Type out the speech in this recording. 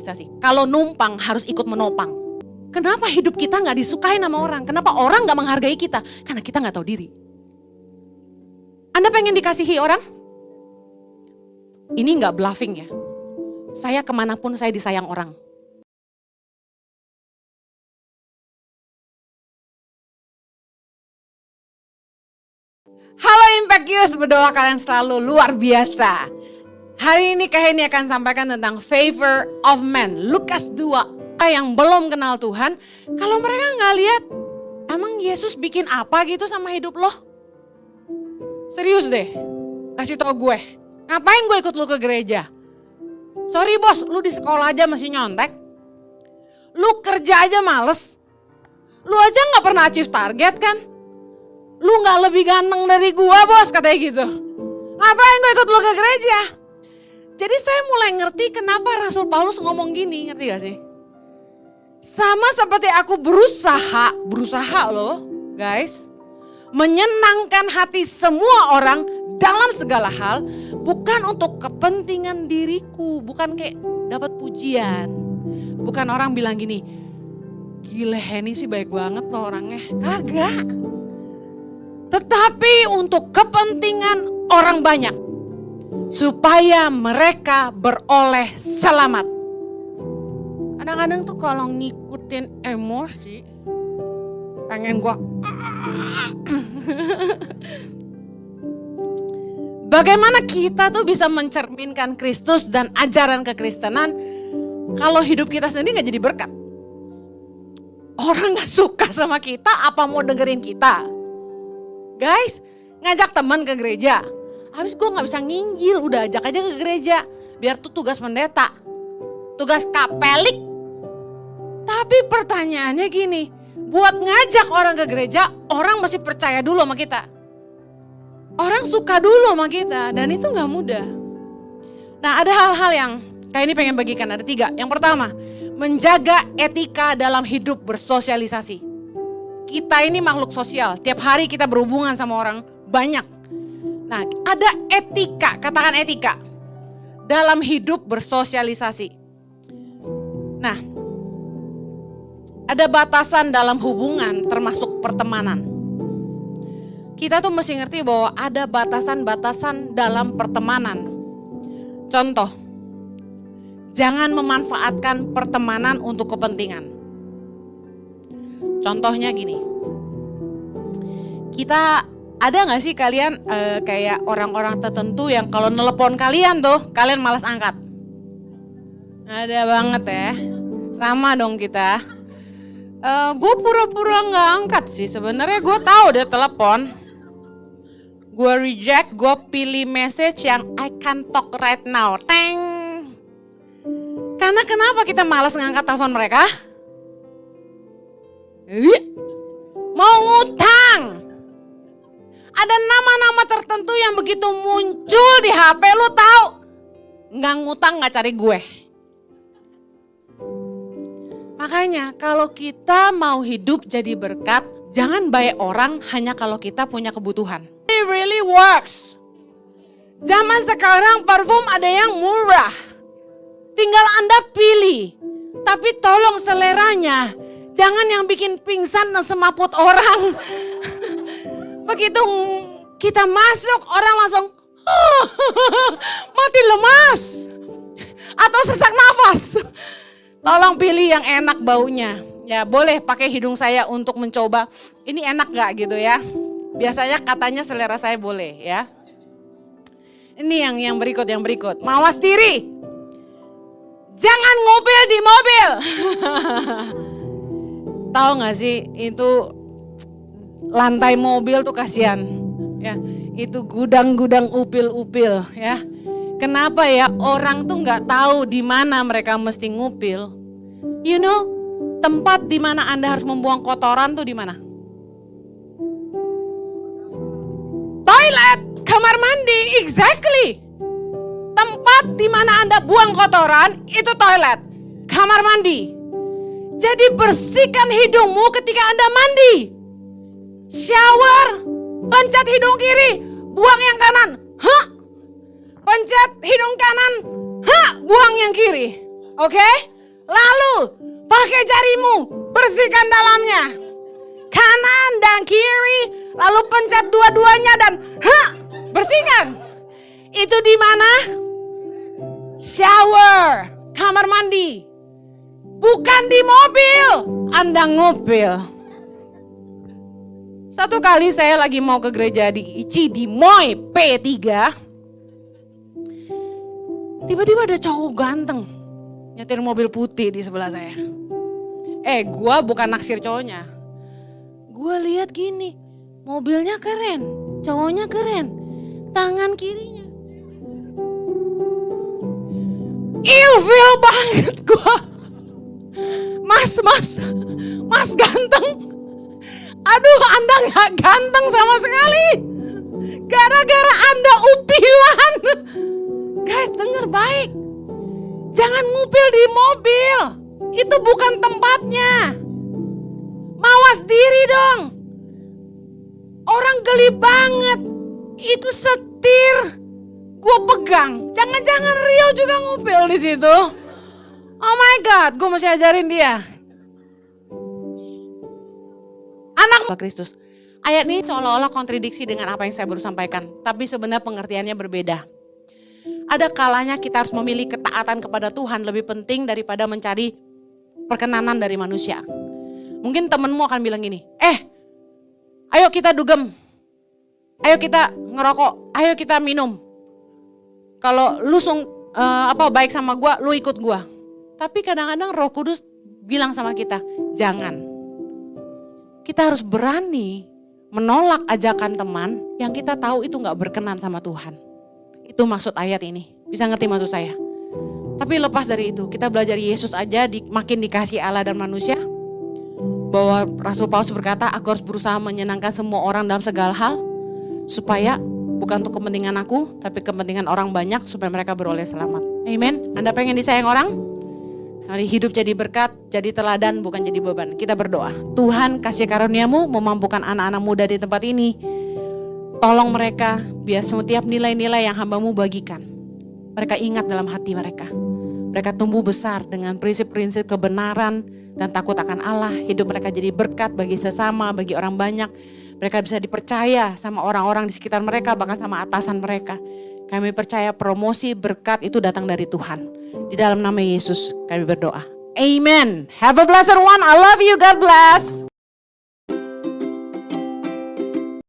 bersosialisasi. Kalau numpang harus ikut menopang. Kenapa hidup kita gak disukai sama orang? Kenapa orang gak menghargai kita? Karena kita gak tahu diri. Anda pengen dikasihi orang? Ini gak bluffing ya. Saya kemanapun saya disayang orang. Halo Impact Youth, berdoa kalian selalu luar biasa. Hari ini Kak Heni akan sampaikan tentang favor of men. Lukas 2, yang belum kenal Tuhan, kalau mereka nggak lihat, emang Yesus bikin apa gitu sama hidup lo? Serius deh, kasih tau gue, ngapain gue ikut lu ke gereja? Sorry bos, lu di sekolah aja masih nyontek. Lu kerja aja males. Lu aja nggak pernah achieve target kan? Lu gak lebih ganteng dari gua bos, katanya gitu. Ngapain gue ikut lu ke gereja? Jadi saya mulai ngerti kenapa Rasul Paulus ngomong gini, ngerti gak sih? Sama seperti aku berusaha loh guys. Menyenangkan hati semua orang dalam segala hal. Bukan untuk kepentingan diriku, bukan kayak dapat pujian. Bukan orang bilang gini, gile Heni sih baik banget loh orangnya. Kagak. Tetapi untuk kepentingan orang banyak. Supaya mereka beroleh selamat. Kadang-kadang tuh kalau ngikutin emosi. Pengen gua. Bagaimana kita tuh bisa mencerminkan Kristus dan ajaran kekristenan. Kalau hidup kita sendiri gak jadi berkat. Orang gak suka sama kita, apa mau dengerin kita? Guys, ngajak teman ke gereja. Habis gue gak bisa nginjil, udah ajak aja ke gereja. Biar tuh tugas pendeta, tugas kapelik. Tapi pertanyaannya gini, buat ngajak orang ke gereja, orang mesti percaya dulu sama kita. Orang suka dulu sama kita, dan itu gak mudah. Nah, ada hal-hal yang kayak ini pengen bagikan, ada 3. Yang pertama, menjaga etika dalam hidup bersosialisasi. Kita ini makhluk sosial, tiap hari kita berhubungan sama orang banyak. Nah, ada etika, katakan etika, dalam hidup bersosialisasi. Nah, ada batasan dalam hubungan termasuk pertemanan. Kita tuh mesti ngerti bahwa ada batasan-batasan dalam pertemanan. Contoh, jangan memanfaatkan pertemanan untuk kepentingan. Contohnya gini, kita ada gak sih kalian kayak orang-orang tertentu yang kalau nelepon kalian tuh, kalian malas angkat? Ada banget ya, sama dong kita. Gue pura-pura gak angkat sih, sebenarnya gue tahu dia telepon. Gue reject, gue pilih message yang I can talk right now. Teng. Karena kenapa kita malas ngangkat telepon mereka? Mau ngutang. Ada nama-nama tertentu yang begitu muncul di HP lu tahu. Nggak ngutang nggak cari gue. Makanya kalau kita mau hidup jadi berkat, jangan baik orang hanya kalau kita punya kebutuhan. It really works. Zaman sekarang parfum ada yang murah. Tinggal Anda pilih. Tapi tolong seleranya. Jangan yang bikin pingsan dan semaput orang. Begitu kita masuk, orang langsung mati lemas. Atau sesak nafas. Tolong pilih yang enak baunya. Ya boleh pakai hidung saya untuk mencoba. Ini enak gak gitu ya. Biasanya katanya selera saya boleh ya. Ini yang berikut. Mawas diri. Jangan ngupil di mobil. Tahu gak sih itu lantai mobil tuh kasihan ya, itu gudang-gudang upil-upil ya. Kenapa ya orang tuh nggak tahu di mana mereka mesti ngupil? You know, tempat di mana Anda harus membuang kotoran tuh di mana? Toilet, kamar mandi, exactly. Tempat di mana Anda buang kotoran itu toilet, kamar mandi. Jadi bersihkan hidungmu ketika Anda mandi. Shower, pencet hidung kiri, buang yang kanan. Pencet hidung kanan, buang yang kiri. Oke? Lalu pakai jarimu, bersihkan dalamnya. Kanan dan kiri, lalu pencet dua-duanya dan bersihkan. Itu di mana? Shower, kamar mandi. Bukan di mobil, Anda ngupil. Satu kali saya lagi mau ke gereja di Cidimoy P3. Tiba-tiba ada cowok ganteng nyetir mobil putih di sebelah saya. Gua bukan naksir cowoknya. Gua lihat gini, mobilnya keren, cowoknya keren, tangan kirinya. Ilfil banget gua. Mas ganteng. Aduh, Anda gak ganteng sama sekali. Gara-gara Anda upilan. Guys, denger baik. Jangan ngupil di mobil. Itu bukan tempatnya. Mawas diri dong. Orang geli banget. Itu setir. Gue pegang. Jangan-jangan Rio juga ngupil di situ. Oh my God, gue mesti ajarin dia. Anak Kristus. Ayat ini seolah-olah kontradiksi dengan apa yang saya baru sampaikan. Tapi sebenarnya pengertiannya berbeda. Ada kalanya kita harus memilih ketaatan kepada Tuhan lebih penting daripada mencari perkenanan dari manusia. Mungkin temenmu akan bilang gini, ayo kita dugem, ayo kita ngerokok, ayo kita minum. Kalau lu baik sama gua, lu ikut gua. Tapi kadang-kadang Roh Kudus bilang sama kita, jangan. Kita harus berani menolak ajakan teman yang kita tahu itu gak berkenan sama Tuhan. Itu maksud ayat ini. Bisa ngerti maksud saya? Tapi lepas dari itu, kita belajar Yesus aja makin dikasih Allah dan manusia. Bahwa Rasul Paulus berkata, aku harus berusaha menyenangkan semua orang dalam segala hal. Supaya bukan untuk kepentingan aku, tapi kepentingan orang banyak supaya mereka beroleh selamat. Amen. Anda pengen disayang orang? Mari hidup jadi berkat, jadi teladan, bukan jadi beban. Kita berdoa. Tuhan, kasih karuniamu memampukan anak-anak muda di tempat ini. Tolong mereka, biar setiap nilai-nilai yang hamba-Mu bagikan, mereka ingat dalam hati mereka. Mereka tumbuh besar dengan prinsip-prinsip kebenaran dan takut akan Allah. Hidup mereka jadi berkat bagi sesama, bagi orang banyak. Mereka bisa dipercaya sama orang-orang di sekitar mereka, bahkan sama atasan mereka. Kami percaya promosi berkat itu datang dari Tuhan. Di dalam nama Yesus kami berdoa. Amen. Have a blessed one. I love you. God bless.